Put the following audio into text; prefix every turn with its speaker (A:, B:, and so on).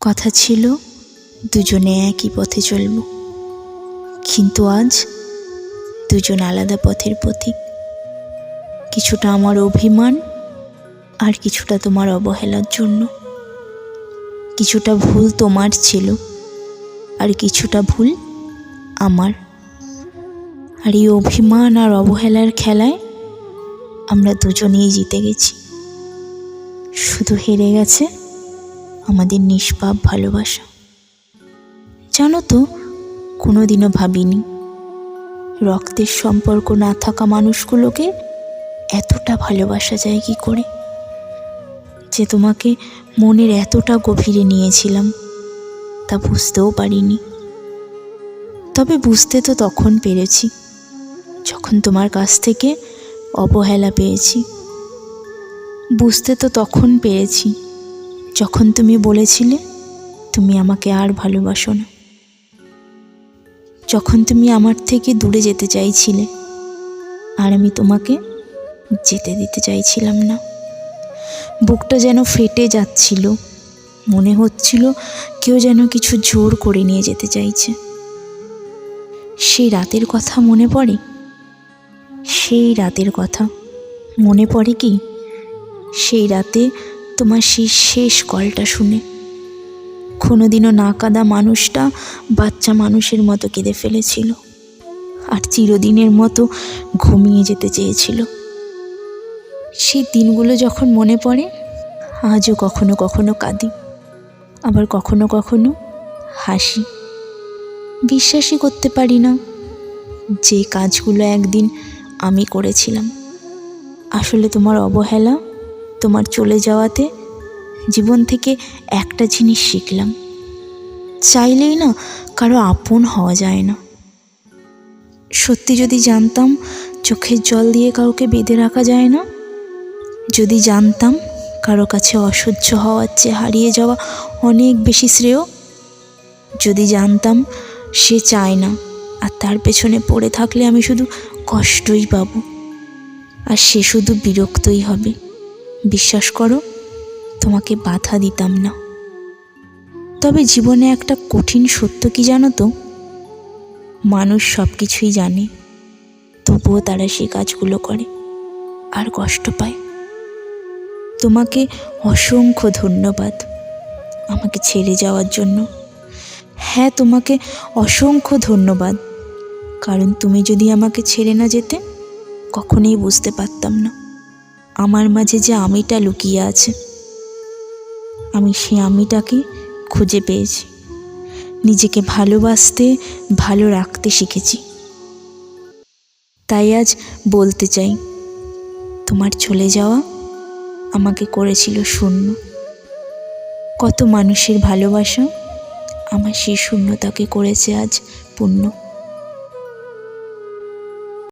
A: কথা ছিল দুজনে একই পথে চলব, কিন্তু আজ দুজন আলাদা পথের পথিক। কিছুটা আমার অভিমান আর কিছুটা তোমার অবহেলার জন্য। কিছুটা ভুল তোমার ছিল আর কিছুটা ভুল আমার। আর এই অভিমান আর অবহেলার খেলায় আমরা দুজনেই জিতে গেছি। শুধু হেরে গেছে আমাদের নিষ্পাপ ভালোবাসা। জানো তো, কোনোদিনও ভাবিনি রক্তের সম্পর্ক না থাকা মানুষগুলোকে এতটা ভালোবাসা যায় কী করে, যে তোমাকে মনের এতটা গভীরে নিয়েছিলাম তা বুঝতেও পারিনি। তবে বুঝতে তো তখন পেরেছি যখন তোমার কাছ থেকে অবহেলা পেয়েছি। বুঝতে তো তখন পেরেছি যখন তুমি বলেছিলে তুমি আমাকে আর ভালোবাসো না, যখন তুমি আমার থেকে দূরে যেতে চাইছিলে আর আমি তোমাকে যেতে দিতে চাইছিলাম না। বুকটা যেন ফেটে যাচ্ছিল, মনে হচ্ছিল কেউ যেন কিছু জোর করে নিয়ে যেতে চাইছে। সেই রাতের কথা মনে পড়ে? সেই রাতের কথা মনে পড়ে কি? সেই রাতে তোমার সেই শেষ কলটা শুনে কোনোদিনও না কাঁদা মানুষটা বাচ্চা মানুষের মতো কেঁদে ফেলেছিল আর চিরদিনের মতো ঘুমিয়ে যেতে চেয়েছিল। সেই দিনগুলো যখন মনে পড়ে আজও কখনো কখনো কাঁদি, আবার কখনো কখনো হাসি। বিশ্বাসই করতে পারি না যে কাজগুলো একদিন আমি করেছিলাম। আসলে তোমার অবহেলা, তোমার চলে যাওয়াতে জীবন থেকে একটা জিনিস শিখলাম, চাইলেই না কারো আপন হওয়া যায় না। সত্যি যদি জানতাম চোখের জল দিয়ে কাউকে বেঁধে রাখা যায় না, যদি জানতাম কারো কাছে অসহ্য হওয়ার চেয়ে হারিয়ে যাওয়া অনেক বেশি শ্রেয়, যদি জানতাম সে চায় না আর তার পেছনে পড়ে থাকলে আমি শুধু কষ্টই পাবো আর সে শুধু বিরক্তই হবে, বিশ্বাস করো তোমাকে বাধা দিতাম না। তবে জীবনে একটা কঠিন সত্য কি জানো তো, মানুষ সব কিছুই জানে তবুও তারা সেই কাজগুলো করে আর কষ্ট পায়। তোমাকে অসংখ্য ধন্যবাদ আমাকে ছেড়ে যাওয়ার জন্য। হ্যাঁ, তোমাকে অসংখ্য ধন্যবাদ, কারণ তুমি যদি আমাকে ছেড়ে না যেতে কখনোই বুঝতে পারতাম না আমার মাঝে যে আমিটা লুকিয়ে আছে। আমি সেই আমিটাকে খুঁজে পেয়েছি, নিজেকে ভালোবাসতে ভালো রাখতে শিখেছি। তাই আজ বলতে চাই, তোমার চলে যাওয়া আমাকে করেছিল শূন্য। কত মানুষের ভালোবাসা আমার সেই শূন্যতাকে করেছে আজ পূর্ণ।